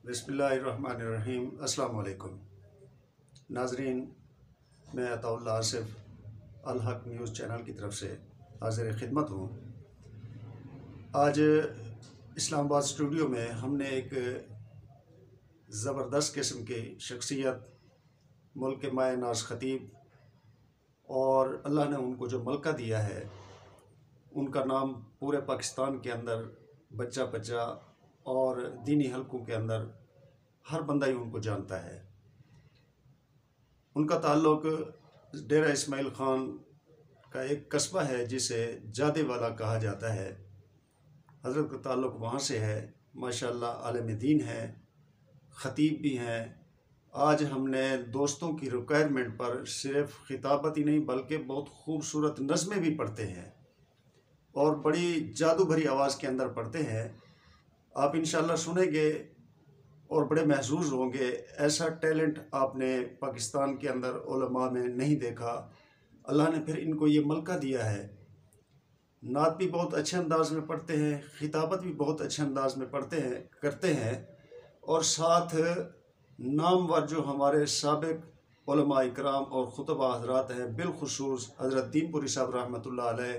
बिस्मिल्लाहिर्रहमानिर्रहीम। अस्सलाम वालेकुम नाजरीन, मैं अताउल्लाह आसिफ अल हक न्यूज़ चैनल की तरफ से हाज़िर खिदमत हूँ। आज इस्लामाबाद स्टूडियो में हमने एक ज़बरदस्त किस्म की शख्सियत मुल्क के माए नाज़ ख़तीब और अल्लाह ने उनको जो मलका दिया है, उनका नाम पूरे पाकिस्तान के अंदर बच्चा बच्चा और दीनी हलकों के अंदर हर बंदा ही उनको जानता है। उनका ताल्लुक़ डेरा इस्माइल ख़ान का एक कस्बा है जिसे जादे वाला कहा जाता है। हज़रत का ताल्लुक़ वहाँ से है। माशाअल्लाह आलिम दीन है, ख़तीब भी हैं। आज हमने दोस्तों की रिक्वायरमेंट पर सिर्फ़ खिताबत ही नहीं बल्कि बहुत खूबसूरत नज़में भी पढ़ते हैं और बड़ी जादू भरी आवाज़ के अंदर पढ़ते हैं। आप इंशाअल्लाह सुनेंगे और बड़े महसूस होंगे। ऐसा टैलेंट आपने पाकिस्तान के अंदर उलमा में नहीं देखा। अल्लाह ने फिर इनको ये मलका दिया है। नात भी बहुत अच्छे अंदाज में पढ़ते हैं, खिताबत भी बहुत अच्छे अंदाज में पढ़ते हैं करते हैं और साथ नामवर जो हमारे साबिक़ उलमा इकराम और खुतबा हज़रात हैं, बिलखुसूस हज़रत दीनपुरी साहब रहमतुल्लाह अलैह,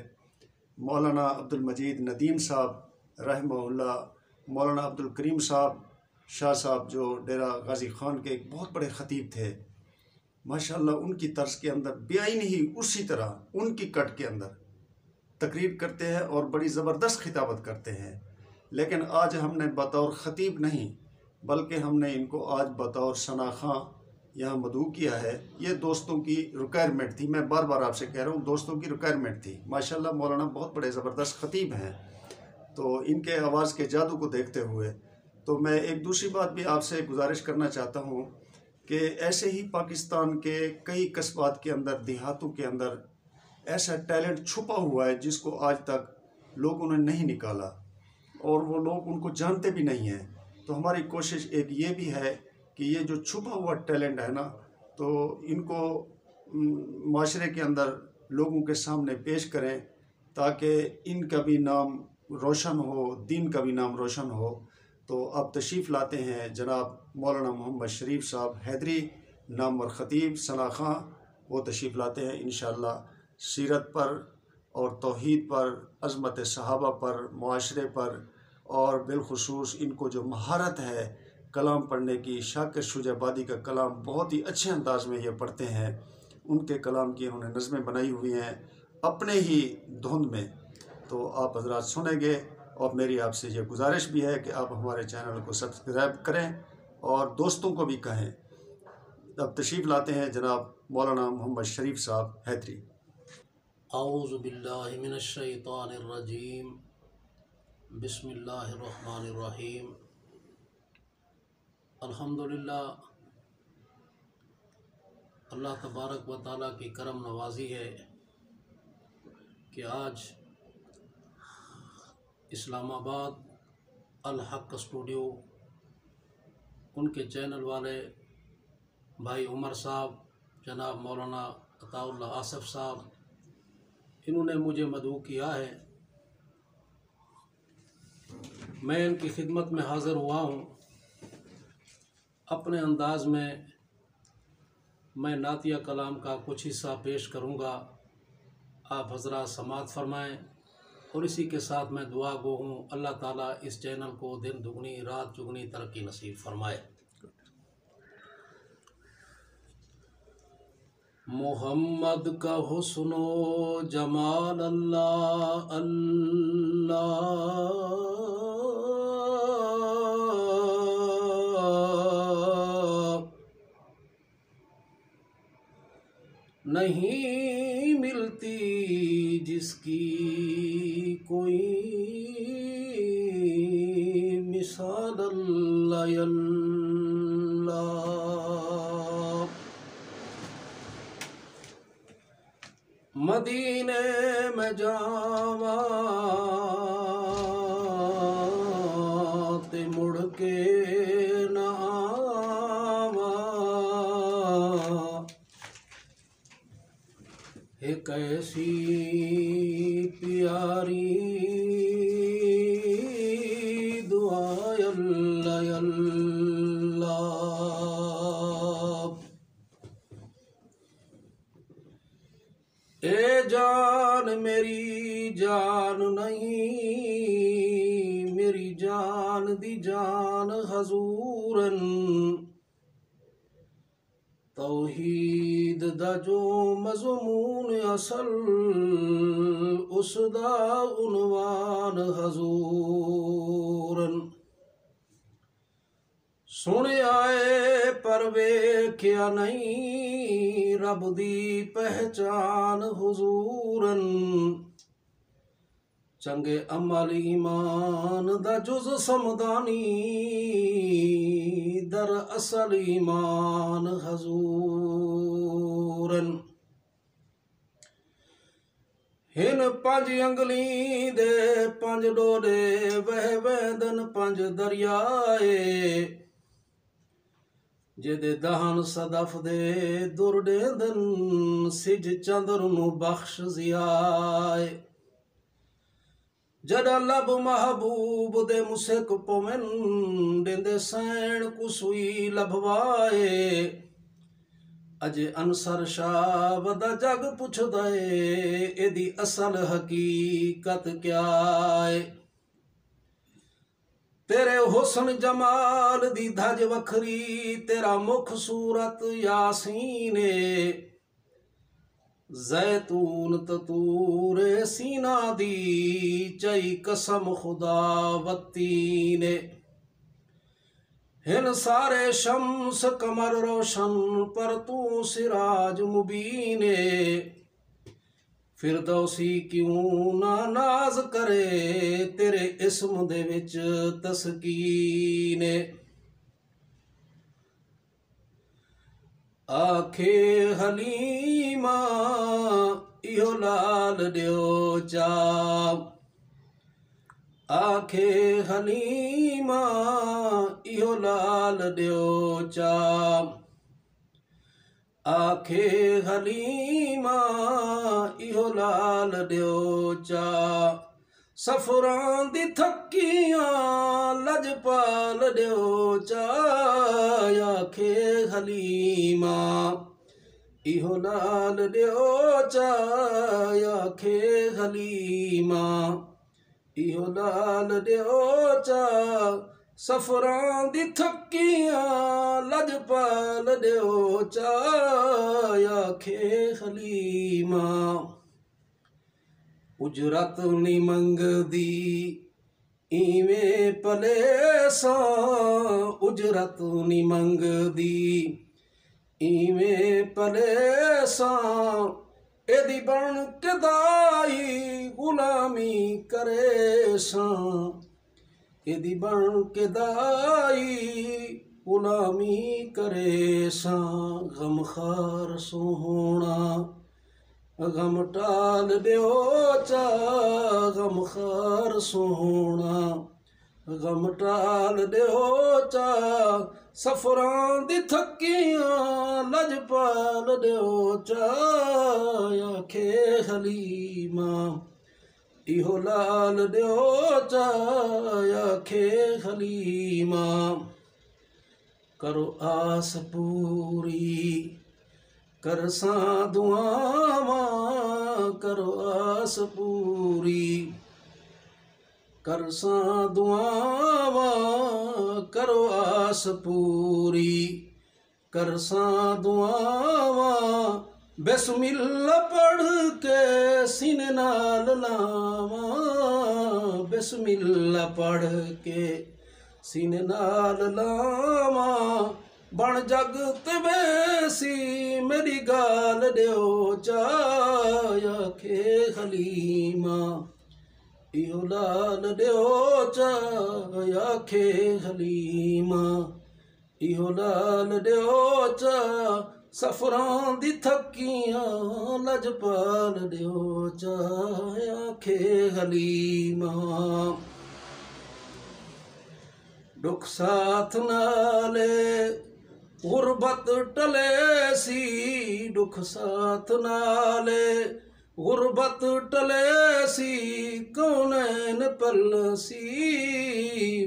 मौलाना अब्दुल मजीद नदीम साहब रहमहुल्लाह, मौलाना अब्दुल करीम साहब शाह साहब जो डेरा गाजी ख़ान के एक बहुत बड़े ख़तीब थे। माशाअल्लाह उनकी तर्ज के अंदर बेआईन ही उसी तरह उनकी कट के अंदर तकरीर करते हैं और बड़ी ज़बरदस्त खिताबत करते हैं। लेकिन आज हमने बतौर ख़तीब नहीं बल्कि हमने इनको आज बतौर सना खां यहाँ मदऊ किया है। ये दोस्तों की रिक्वायरमेंट थी। मैं बार बार आपसे कह रहा हूँ, दोस्तों की रिक्वायरमेंट थी। माशाअल्लाह मौलाना बहुत बड़े ज़बरदस्त ख़तीब हैं। तो इनके आवाज़ के जादू को देखते हुए तो मैं एक दूसरी बात भी आपसे गुजारिश करना चाहता हूँ कि ऐसे ही पाकिस्तान के कई कस्बात के अंदर, देहातों के अंदर ऐसा टैलेंट छुपा हुआ है जिसको आज तक लोगों ने नहीं निकाला और वो लोग उनको जानते भी नहीं हैं। तो हमारी कोशिश एक ये भी है कि ये जो छुपा हुआ टैलेंट है ना, तो इनको माशरे के अंदर लोगों के सामने पेश करें ताकि इनका भी नाम रोशन हो, दीन का भी नाम रोशन हो। तो अब तशरीफ़ लाते हैं जनाब मौलाना मोहम्मद शरीफ साहब हैदरी, नामवर ख़तीब सना खां। वो तशरीफ़ लाते हैं इंशाअल्लाह सीरत पर और तौहीद पर, अज़मत सहाबा पर, मुआशरे पर और बिलखुसूस इनको जो महारत है कलाम पढ़ने की, शाकिर शुजाबादी का कलाम बहुत ही अच्छे अंदाज में ये पढ़ते हैं। उनके कलाम की उन्होंने नज़में बनाई हुई हैं अपने ही धुन में। तो आप हज़रात सुनेंगे और मेरी आपसे ये गुजारिश भी है कि आप हमारे चैनल को सब्सक्राइब करें और दोस्तों को भी कहें। अब तशरीफ़ लाते हैं जनाब मौलाना मोहम्मद शरीफ साहब हैदरी। औज़ु बिल्लाहि मिनश शैतानिर रजीम, बिस्मिल्लाहिर रहमानिर रहीम। अल्हम्दुलिल्लाह, अल्लाह तबारक व तआला की करम नवाजी है कि आज इस्लामाबाद अल हक स्टूडियो उनके चैनल वाले भाई उमर साहब, जनाब मौलाना अताउल्लाह आसिफ साहब, इन्होंने मुझे मदऊ किया है। मैं इनकी खिदमत में हाज़िर हुआ हूँ। अपने अंदाज में मैं नातिया कलाम का कुछ हिस्सा पेश करूँगा। आप हज़रात समाअत फरमाएँ और इसी के साथ मैं दुआ गो हूँ अल्लाह ताला इस चैनल को दिन दुगनी रात चुगनी तरक्की नसीब फरमाए। मोहम्मद का हुस्नो जमाल अल्लाह अल्लाह नहीं मिलती जिसकी कोई मिसाल अल्लाह अल्लाह। मदीने में जावा ते मुड़ के न आवा, एक ऐसी प्यारी दुआ अल्लाह अल्लाह। जान मेरी जान नहीं, मेरी जान दी जान हजूरन। तौहीद दा जो मज़मून असल, उसदा उनवान हजूरन। सुने आए पर वेख्या नहीं, रब दी पहचान हुजूरन। चंगे अमल ईमान दा जुज समदानी, दर असल ईमान हजूरन। हिन पंज अंगली दे पंज डोरे, वह वैंदन पंज दरियाए। जेदे दहन सदफ दे दुर डेंदन, सिज चंद्र नू बख्श जियाए। जड़ा लब महबूब दे मुसिक पवन, देंदे सैन कुसुई लभवाए। अजे अनसर शाह वदा जग पुछदा ए, एदी असल हकीकत क्या है। तेरे हुस्न जमाल दी धज वखरी, तेरा मुख सूरत यासीन। जैतून ततूर सीना दी, चई कसम खुदावती ने। हिन सारे शम्स कमर रोशन, पर तू सिराज मुबीन। फिरदौसी क्यों ना नाज करे, तेरे इस्म दे विच तस्कीन। आखे हलीमा इहो लाल दियो चा, आखे हलीमा इहो लाल दियो चा। आखे हलीमा इहो लाल दियो चा। सफरां दी थक्कियां लजपाल दियो चा। आखे हलीमा इहो लाल दियो चा। आखे हलीमा इहो लाल दियो चा। सफरां दी थक्कियां लजपाल दियो चा। आखे हलीमा उजरत नी मंगदी इवें पलेसा, उजरत नी मंगदी इवें पलेसा। एदी बन के दाई गुलामी करेसा, एदी बन के दाई गुलामी करेसा। गमखार सोहना गम टाल दियो चा। गमखार सोहना गम टाल दियो चा। सफरां दी थक्कियां लजपाल दियो चा। आखे हलीमा इहो लाल दियो चा। आखे हलीमा करो आस पूरी, करसा दुआवां करो आस पूरी। करसा दुआवां करो आस पूरी। करसा दुआवां बिस्मिल्ला पढ़ के सीने नाल लावां। बिस्मिल्ला पढ़ के सीने नाल लावां। बन जग ते वैसी मेरी गाल दियो चा। आखे हलीमा इहो लाल दियो चा। आखे हलीमा इहो लाल दियो चा। सफरां दी थक्कियां लजपाल दियो चा। आखे हलीमा दुख साथ नाले गुरबत टले सी। दुख साथ नाले गुरबत टले सी। कौनैन पल सी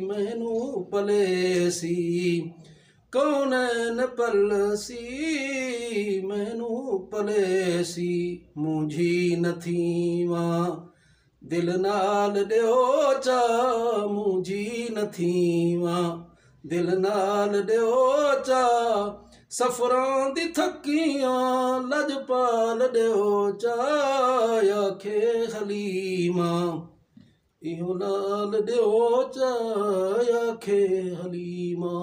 मैनू पले सी। कौनैन पलसी मैनू पलेसी मुझी नथी मां दिल नाल ॾियो चा मुझी नथी मां दिल नाल ॾियो चा सफ़रां दी थकियां लजपाल ॾियो चा आखे हलीमा इहो नाल ॾियो चा आखे हलीमा।